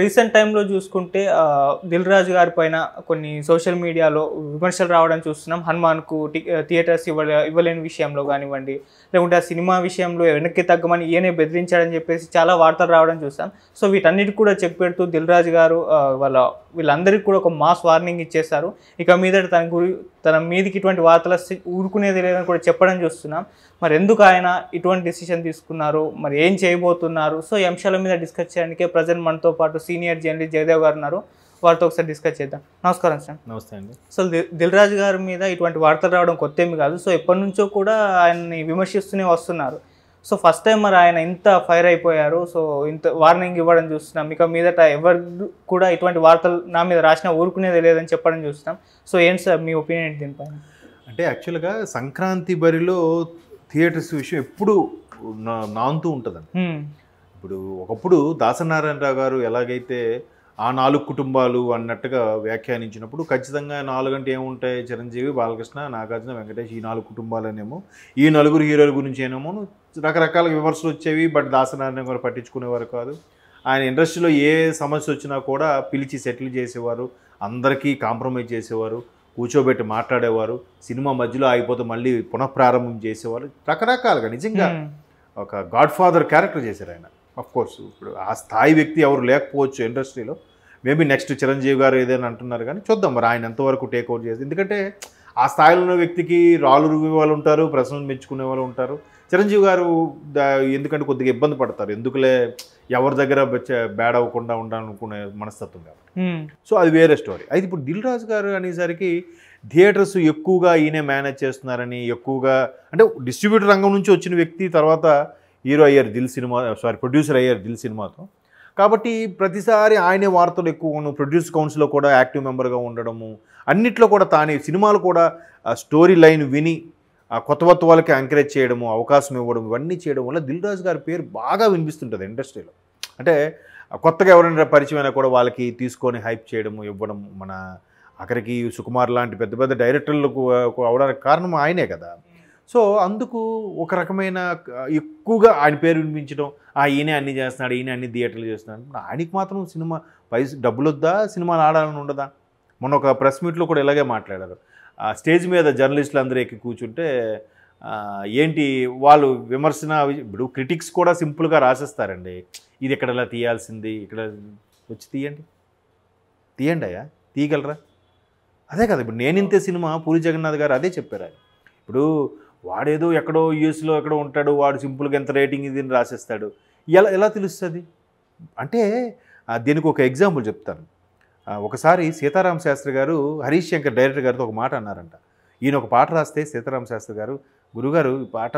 Recent టైంలో చూసుకుంటే 'దిల్ రాజు' గారి పైన కొన్ని సోషల్ మీడియాలో విమర్శలు రావడం చూస్తున్నాం. 'హనుమాన్‌కు' థియేటర్స్ ఇవ్వలేని విషయంలో గానివ్వండి, లేకుంటే ఆ సినిమా విషయంలో వెనక్కి తగ్గమని ఈయనే బెదిరించాడని చెప్పేసి చాలా వార్తలు రావడం చూసాం. సో వీటన్నిటికి కూడా చెక్ పెడుతూ 'దిల్ రాజు' గారు వీళ్ళందరికీ కూడా ఒక మాస్ వార్నింగ్ ఇచ్చేశారు. ఇక మీదట తన మీదకి ఇటువంటి వార్తలు వస్తే ఊరుకునేది లేదని కూడా చెప్పడం చూస్తున్నాం. మరి ఎందుకు ఆయన ఇటువంటి డెసిషన్ తీసుకున్నారు, మరి ఏం చేయబోతున్నారు? సో ఈ అంశాల మీద డిస్కస్ చేయడానికే ప్రజెంట్ మనతో పాటు సీనియర్ జర్నలిస్ట్ జయదేవ్ గారు ఉన్నారు. వారితో ఒకసారి డిస్కస్ చేద్దాం. నమస్కారం సార్. నమస్తే అండి. సో దిల్ రాజు గారి మీద ఇటువంటి వార్తలు రావడం కొత్త ఏమి కాదు. సో ఎప్పటి నుంచో కూడా ఆయన్ని విమర్శిస్తూనే వస్తున్నారు. సో ఫస్ట్ టైం మరి ఆయన ఇంత ఫైర్ అయిపోయారు. సో ఇంత వార్నింగ్ ఇవ్వడం చూస్తున్నాం. ఇక మీదట ఎవరు కూడా ఇటువంటి వార్తలు నా మీద రాసినా ఊరుకునేది లేదని చెప్పడం చూస్తున్నాం. సో ఏంటి సార్ మీ ఒపీనియన్ ఏంటి దీనిపైన? అంటే యాక్చువల్గా సంక్రాంతి బరిలో థియేటర్స్ విషయం ఎప్పుడు నానుతూ ఉంటుందండి. ఇప్పుడు ఒకప్పుడు దాసనారాయణరావు గారు ఎలాగైతే ఆ 4 కుటుంబాలు అన్నట్టుగా వ్యాఖ్యానించినప్పుడు ఖచ్చితంగా 4 అంటే ఏముంటాయి, చిరంజీవి, బాలకృష్ణ, నాగార్జున, వెంకటేష్, ఈ 4 కుటుంబాలనేమో ఈ 4 హీరోల గురించి ఏమో రకరకాల విమర్శలు వచ్చేవి. బట్ దాసనారాయణ గారు పట్టించుకునేవారు కాదు. ఆయన ఇండస్ట్రీలో ఏ సమస్య వచ్చినా కూడా పిలిచి సెటిల్ చేసేవారు, అందరికీ కాంప్రమైజ్ చేసేవారు, కూర్చోబెట్టి మాట్లాడేవారు, సినిమా మధ్యలో ఆగిపోతే మళ్ళీ పునఃప్రారంభం చేసేవారు. రకరకాలుగా నిజంగా ఒక గాడ్ ఫాదర్ క్యారెక్టర్ చేశారు ఆయన. కోర్స్ ఇప్పుడు ఆ స్థాయి వ్యక్తి ఎవరు లేకపోవచ్చు ఇండస్ట్రీలో. మేబీ నెక్స్ట్ చిరంజీవి గారు ఏదైనా అంటున్నారు, కానీ చూద్దాం మరి ఆయన ఎంతవరకు టేక్ ఓవర్ చేసి. ఎందుకంటే ఆ స్థాయిలో ఉన్న వ్యక్తికి రాళ్ళు రువ్వే వాళ్ళు ఉంటారు, ప్రశ్నలు మెచ్చుకునే వాళ్ళు ఉంటారు. చిరంజీవి గారు ఎందుకంటే కొద్దిగా ఇబ్బంది పడతారు, ఎందుకులే ఎవరి దగ్గర బ్యాడ్ అవ్వకుండా ఉండాలనుకునే మనస్తత్వం కాబట్టి. సో అది వేరే స్టోరీ. అయితే ఇప్పుడు దిల్ రాజు గారు అనేసరికి థియేటర్స్ ఎక్కువగా ఈయనే మేనేజ్ చేస్తున్నారని, ఎక్కువగా అంటే డిస్ట్రిబ్యూటర్ రంగం నుంచి వచ్చిన వ్యక్తి తర్వాత హీరో అయ్యారు ప్రొడ్యూసర్ అయ్యారు దిల్ సినిమాతో. కాబట్టి ప్రతిసారి ఆయనే వార్తలు ఎక్కువను, ప్రొడ్యూస్ కౌన్సిల్లో కూడా యాక్టివ్ మెంబర్గా ఉండడము, అన్నిట్లో కూడా తానే సినిమాలు కూడా స్టోరీ లైన్ విని కొత్త వాళ్ళకి ఎంకరేజ్ చేయడము, అవకాశం ఇవ్వడం, ఇవన్నీ చేయడం వల్ల దిల్ రాజు గారి పేరు బాగా వినిపిస్తుంటుంది ఇండస్ట్రీలో. అంటే కొత్తగా ఎవరైనా పరిచయం అయినా కూడా వాళ్ళకి తీసుకొని హైప్ చేయడము, ఇవ్వడం. మన అక్కడికి సుకుమార్ లాంటి పెద్ద పెద్ద డైరెక్టర్లకు అవడానికి కారణం ఆయనే కదా. సో అందుకు ఒక రకమైన ఎక్కువగా ఆయన పేరు వినిపించడం, ఈయనే అన్నీ చేస్తున్నాడు, ఈయన అన్ని థియేటర్లు చేస్తున్నాడు. ఆయనకి మాత్రం సినిమా డబ్బులు వద్దా, సినిమాలు ఆడాలని ఉండదా? మొన్న ఒక ప్రెస్ మీట్లో కూడా ఇలాగే మాట్లాడారు. స్టేజ్ మీద జర్నలిస్టులు అందరూ ఎక్కి కూర్చుంటే ఏంటి వాళ్ళు విమర్శన, ఇప్పుడు క్రిటిక్స్ కూడా సింపుల్గా రాసేస్తారండి, ఇది ఇక్కడ ఇలా తీయాల్సింది, ఇక్కడ వచ్చి తీయండి అయ్యా, తీయగలరా? అదే కదా ఇప్పుడు నేనింతే సినిమా పూరి జగన్నాథ్ గారు అదే చెప్పారు. ఆయన ఇప్పుడు వాడేదో ఎక్కడో యూఎస్లో ఎక్కడో ఉంటాడు, వాడు సింపుల్గా ఎంత రేటింగ్ ఇది రాసేస్తాడు, ఎలా తెలుస్తుంది అంటే దీనికి ఒక ఎగ్జాంపుల్ చెప్తాను. ఒకసారి సీతారామ శాస్త్రి గారు హరీష్ శంకర్ డైరెక్టర్ గారితో ఒక మాట అన్నారంట. ఈయన ఒక పాట రాస్తే సీతారామ శాస్త్రి గారు, గురుగారు ఈ పాట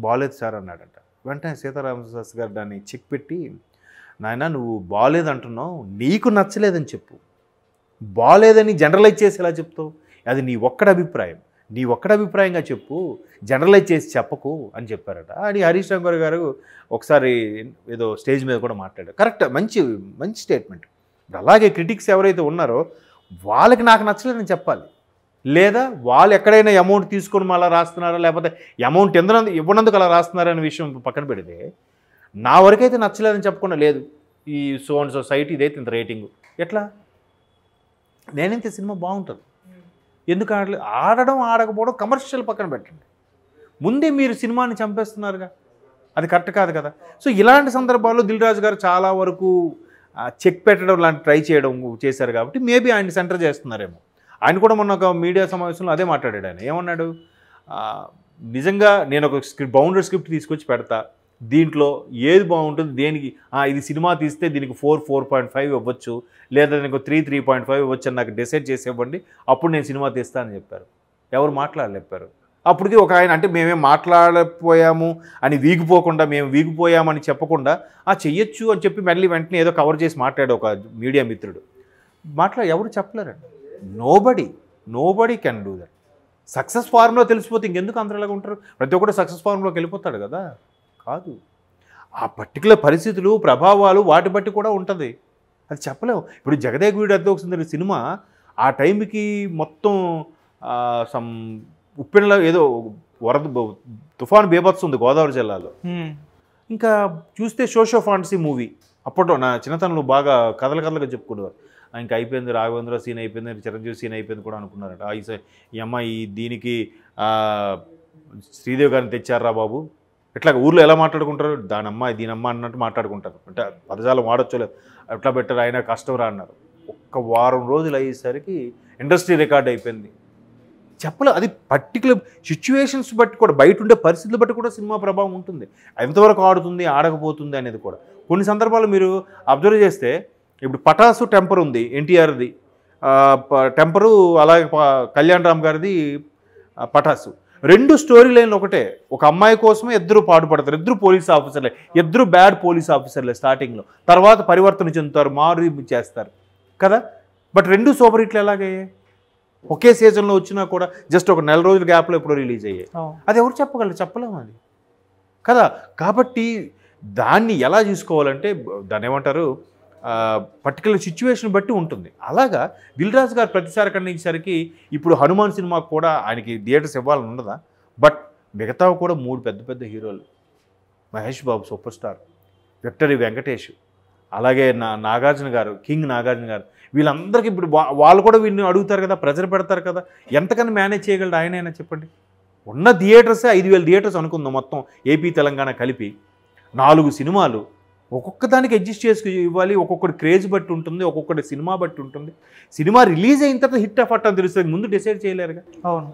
బాగాలేదు సార్ అన్నాడంట. వెంటనే సీతారామ శాస్త్రి గారు దాన్ని చెక్ పెట్టి, నాయన నువ్వు బాగాలేదు అంటున్నావు, నీకు నచ్చలేదని చెప్పు, బాగాలేదని జనరలైజ్ చేసి ఎలా చెప్తావు, అది నీ ఒక్కడి అభిప్రాయంగా చెప్పు, జనరలైజ్ చేసి చెప్పకు అని చెప్పారట. అని హరీష్ శంకర్ గారు ఒకసారి ఏదో స్టేజ్ మీద కూడా మాట్లాడారు. కరెక్ట్, మంచి స్టేట్మెంట్. అలాగే క్రిటిక్స్ ఎవరైతే ఉన్నారో వాళ్ళకి నాకు నచ్చలేదని చెప్పాలి, లేదా వాళ్ళు ఎక్కడైనా అమౌంట్ తీసుకొని మళ్ళీ రాస్తున్నారా, లేకపోతే అమౌంట్ ఇవ్వనందుకు అలా రాస్తున్నారా అనే విషయం పక్కన పెడితే, నా వరకైతే నచ్చలేదని చెప్పకుండా, లేదు ఈ సో అండ్ సో సైట్ ఇదైతే ఇంత రేటింగు, ఎట్లా నేనైతే సినిమా బాగుంటుంది, ఎందుకు ఆడడం ఆడకపోవడం కమర్షియల్ పక్కన పెట్టండి, ముందే మీరు సినిమాని చంపేస్తున్నారుగా, అది కరెక్ట్ కాదు కదా. సో ఇలాంటి సందర్భాల్లో దిల్ రాజు గారు చాలా వరకు చెక్ పెట్టడం లాంటి ట్రై చేయడం చేశారు. కాబట్టి మేబీ ఆయన సెంటర్ చేస్తున్నారేమో. ఆయన కూడా మొన్న ఒక మీడియా సమావేశంలో అదే మాట్లాడాడు. ఆయన ఏమన్నాడు, నిజంగా నేను ఒక బౌండరీ స్క్రిప్ట్ తీసుకొచ్చి పెడతా, దీంట్లో ఏది బాగుంటుంది, దేనికి ఇది సినిమా తీస్తే దీనికి 4.5 ఇవ్వచ్చు, లేదా దీనికి 3.5 ఇవ్వచ్చు అని నాకు డిసైడ్ చేసేవ్వండి, అప్పుడు నేను సినిమా తీస్తానని చెప్పారు. ఎవరు మాట్లాడలేపారు. అప్పటికి ఒక ఆయన, అంటే మేమేం మాట్లాడపోయాము అని వీగిపోకుండా, మేము వీగిపోయామని చెప్పకుండా చెయ్యొచ్చు అని చెప్పి మళ్ళీ వెంటనే ఏదో కవర్ చేసి మాట్లాడు ఒక మీడియా మిత్రుడు. ఎవరు చెప్పలేరండి. Nobody can do that. Success ఫార్మ్లో తెలిసిపోతే ఇంకెందుకు అందరిలాగా ఉంటారు? ప్రతి ఒక్కటి సక్సెస్ ఫార్మ్లోకి వెళ్ళిపోతాడు కదా. కాదు, ఆ పర్టికులర్ పరిస్థితులు, ప్రభావాలు వాటి బట్టి కూడా ఉంటుంది, అది చెప్పలేము. ఇప్పుడు జగదేగుడి అద్దోక్సిందరి సినిమా ఆ టైంకి మొత్తం ఉప్పెనలో ఏదో వరద తుఫాను బీభత్సం ఉంది గోదావరి జిల్లాలో. ఇంకా చూస్తే సోషో ఫాంటసీ మూవీ అప్పట్లో నా చిన్నతనంలో బాగా కథలుగా చెప్పుకునేవారు. ఇంకా అయిపోయింది, రాఘవేంద్ర సీన్ అయిపోయింది, చిరంజీవి సీన్ అయిపోయింది కూడా అనుకున్నారట. ఈ అమ్మాయి దీనికి శ్రీదేవి గారిని తెచ్చారా బాబు, ఇట్లా ఊర్లో ఎలా మాట్లాడుకుంటారు, దీనమ్మ అన్నట్టు మాట్లాడుకుంటారు. అంటే పదజాలం వాడొచ్చో లేదు, ఎట్లా పెట్టారు, అయినా కష్టం రా అన్నారు. ఒక్క వారం రోజులు అయ్యేసరికి ఇండస్ట్రీ రికార్డ్ అయిపోయింది. చెప్పలేదు, అది పర్టికులర్ సిచ్యువేషన్స్ బట్టి కూడా, బయట ఉండే పరిస్థితులు బట్టి కూడా సినిమా ప్రభావం ఉంటుంది. ఎంతవరకు ఆడుతుంది, ఆడకపోతుంది అనేది కూడా. కొన్ని సందర్భాలు మీరు అబ్జర్వ్ చేస్తే, ఇప్పుడు పటాసు టెంపర్ ఉంది ఎన్టీఆర్ది, టెంపరు, అలాగే కళ్యాణ్ రామ్ గారిది పటాసు. రెండు స్టోరీ లైన్లు ఒకటే. ఒక అమ్మాయి కోసమే ఇద్దరు పాటుపడతారు, ఇద్దరు పోలీస్ ఆఫీసర్లే, ఇద్దరు బ్యాడ్ పోలీస్ ఆఫీసర్లే స్టార్టింగ్లో, తర్వాత పరివర్తన చెందుతారు, మారు చేస్తారు కదా. బట్ రెండు సూపర్ హిట్లు ఎలాగయ్యాయి? ఒకే సీజన్లో వచ్చినా కూడా జస్ట్ ఒక నెల రోజుల గ్యాప్లో ఎప్పుడో రిలీజ్ అయ్యాయి. అది ఎవరు చెప్పగలరు? చెప్పలేము అది కదా. కాబట్టి దాన్ని ఎలా చూసుకోవాలంటే, దాన్ని ఏమంటారు, పర్టికులర్ సిచ్యువేషన్ బట్టి ఉంటుంది. అలాగా దిల్ రాజు గారు ప్రతిసారి ఖండించేసరికి ఇప్పుడు హనుమాన్ సినిమాకు కూడా ఆయనకి థియేటర్స్ ఇవ్వాలని ఉండదా? బట్ మిగతావి కూడా 3 పెద్ద హీరోలు, Mahesh Babu super star, victory Venkatesh, అలాగే నాగార్జున గారు, కింగ్ నాగార్జున గారు, వీళ్ళందరికీ ఇప్పుడు వాళ్ళు కూడా వీళ్ళని అడుగుతారు కదా, ప్రెజర్ పెడతారు కదా. ఎంతకన్నా మేనేజ్ చేయగలడు ఆయనైనా చెప్పండి? ఉన్న థియేటర్సే 5,000 థియేటర్స్ అనుకుందాం మొత్తం ఏపీ తెలంగాణ కలిపి. 4 సినిమాలు, ఒక్కొక్క దానికి అడ్జస్ట్ చేసుకు ఇవ్వాలి. ఒక్కొక్కటి క్రేజ్ బట్టి ఉంటుంది, ఒక్కొక్కటి సినిమా బట్టి ఉంటుంది. సినిమా రిలీజ్ అయిన తర్వాత హిట్ అఫట్ అని తెలుస్తుంది, ముందు డిసైడ్ చేయలేరుగా. అవును.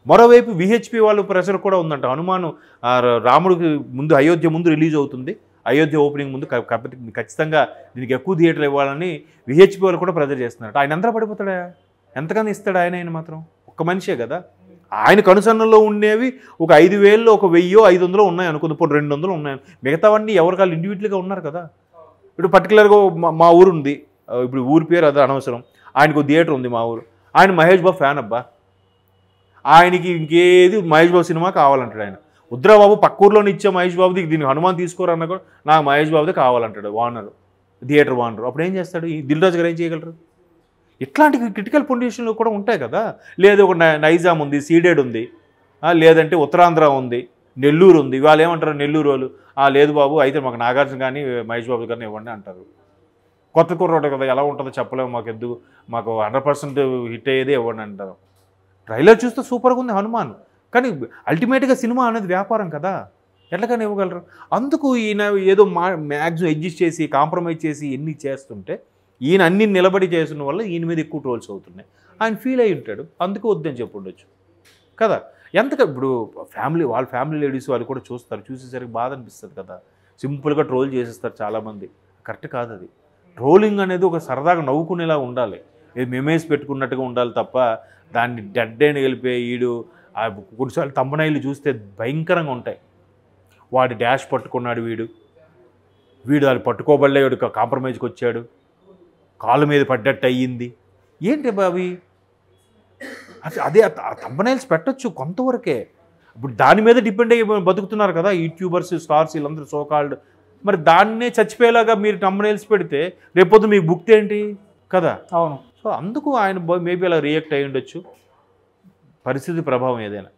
మరోవైపు విహెచ్పి వాళ్ళు ప్రెషర్ కూడా ఉందంట. హనుమాను రాముడికి ముందు, అయోధ్య ముందు రిలీజ్ అవుతుంది, అయోధ్య ఓపెనింగ్ ముందు ఖచ్చితంగా దీనికి ఎక్కువ థియేటర్లు ఇవ్వాలని విహెచ్పి వాళ్ళు కూడా ప్రెజర్ చేస్తున్నారు. ఆయన ఎంత పడిపోతాడా? ఎంతకన్నా ఇస్తాడు ఆయన మాత్రం? ఒక్క మనిషే కదా. ఆయన కనుసన్నల్లో ఉండేవి ఒక 5,000లో ఒక 1,000 500 ఉన్నాయి అనుకుంది, ఇప్పుడు 200 ఉన్నాయి. మిగతావన్నీ ఎవరికాళ్ళు ఇండివిజువల్గా ఉన్నారు కదా. ఇప్పుడు పర్టికులర్గా మా ఊరు ఉంది, ఇప్పుడు ఊరి పేరు అది అనవసరం, ఆయనకు థియేటర్ ఉంది మా ఊరు. ఆయన మహేష్ బాబు ఫ్యాన్ అబ్బా, ఆయనకి ఇంకేది మహేష్ బాబు సినిమా కావాలంటాడు. ఆయన ఉద్రాబాబు పక్క ఊర్లోనే ఇచ్చే మహేష్ బాబుది, దీన్ని హనుమాన్ తీసుకోరన్నా కూడా నాకు మహేష్ బాబుదే కావాలంటాడు ఓనరు, థియేటర్ ఓనరు. అప్పుడు ఏం చేస్తాడు ఈ దిల్ రాజు గారు? ఏం చేయగలరు? ఇట్లాంటి క్రిటికల్ పొజిషన్లు కూడా ఉంటాయి కదా. లేదు ఒక నైజాం ఉంది, సీడెడ్ ఉంది, లేదంటే ఉత్తరాంధ్ర ఉంది, నెల్లూరు ఉంది. వాళ్ళు ఏమంటారు నెల్లూరు వాళ్ళు? లేదు బాబు, అయితే మాకు నాగార్జున కానీ మహేష్ బాబు కానీ ఇవ్వండి అంటారు. కొత్త కుర్రోడు కదా, ఎలా ఉంటుందో చెప్పలేము, మాకు ఎందుకు, మాకు 100% హిట్ అయ్యేదే ఇవ్వండి అంటారు. ట్రైలర్ చూస్తే సూపర్గా ఉంది హనుమాన్, కానీ అల్టిమేట్గా సినిమా అనేది వ్యాపారం కదా, ఎట్లాగైనా ఇవ్వగలరు. అందుకు ఈయన ఏదో మ్యాక్సిమం అడ్జస్ట్ చేసి, కాంప్రమైజ్ చేసి ఎన్ని చేస్తుంటే, ఈయన అన్ని నిలబడి చేసిన వల్ల ఈయన మీద ఎక్కువ ట్రోల్స్ అవుతున్నాయి. ఆయన ఫీల్ అయి ఉంటాడు, అందుకు వద్దని చెప్పి ఉండొచ్చు కదా. ఎంతగా ఇప్పుడు వాళ్ళ ఫ్యామిలీ లేడీస్ వాళ్ళు కూడా చూస్తారు, చూసేసరికి బాధ అనిపిస్తుంది కదా. సింపుల్గా ట్రోల్ చేసేస్తారు చాలామంది, కరెక్ట్ కాదు అది. ట్రోలింగ్ అనేది ఒక సరదాగా నవ్వుకునేలా ఉండాలి, మెమేస్ పెట్టుకున్నట్టుగా ఉండాలి తప్ప దాన్ని డెడ్ అయిన వెళ్ళిపోయి ఈడు కొన్నిసార్లు తంబనైలు చూస్తే భయంకరంగా ఉంటాయి. వాడి డాష్ పట్టుకున్నాడు, వీడు అది పట్టుకోబడలే, వీడు కాంప్రమైజ్కి వచ్చాడు, కాళ్ళ మీద పడ్డట్టు అయ్యింది, ఏంటి బావి అదే. తంబనైల్స్ పెట్టచ్చు కొంతవరకే, ఇప్పుడు దాని మీద డిపెండ్ అయ్యి బతుకుతున్నారు కదా యూట్యూబర్స్, స్టార్స్, వీళ్ళందరూ సోకాల్డ్. మరి దాన్నే చచ్చిపోయేలాగా మీరు తంబనైల్స్ పెడితే రేపొద్దు మీకు బుక్తి ఏంటి కదా. అవును. సో అందుకు ఆయన మేబీ అలా రియాక్ట్ అయ్యి ఉండొచ్చు, పరిస్థితి ప్రభావం ఏదైనా.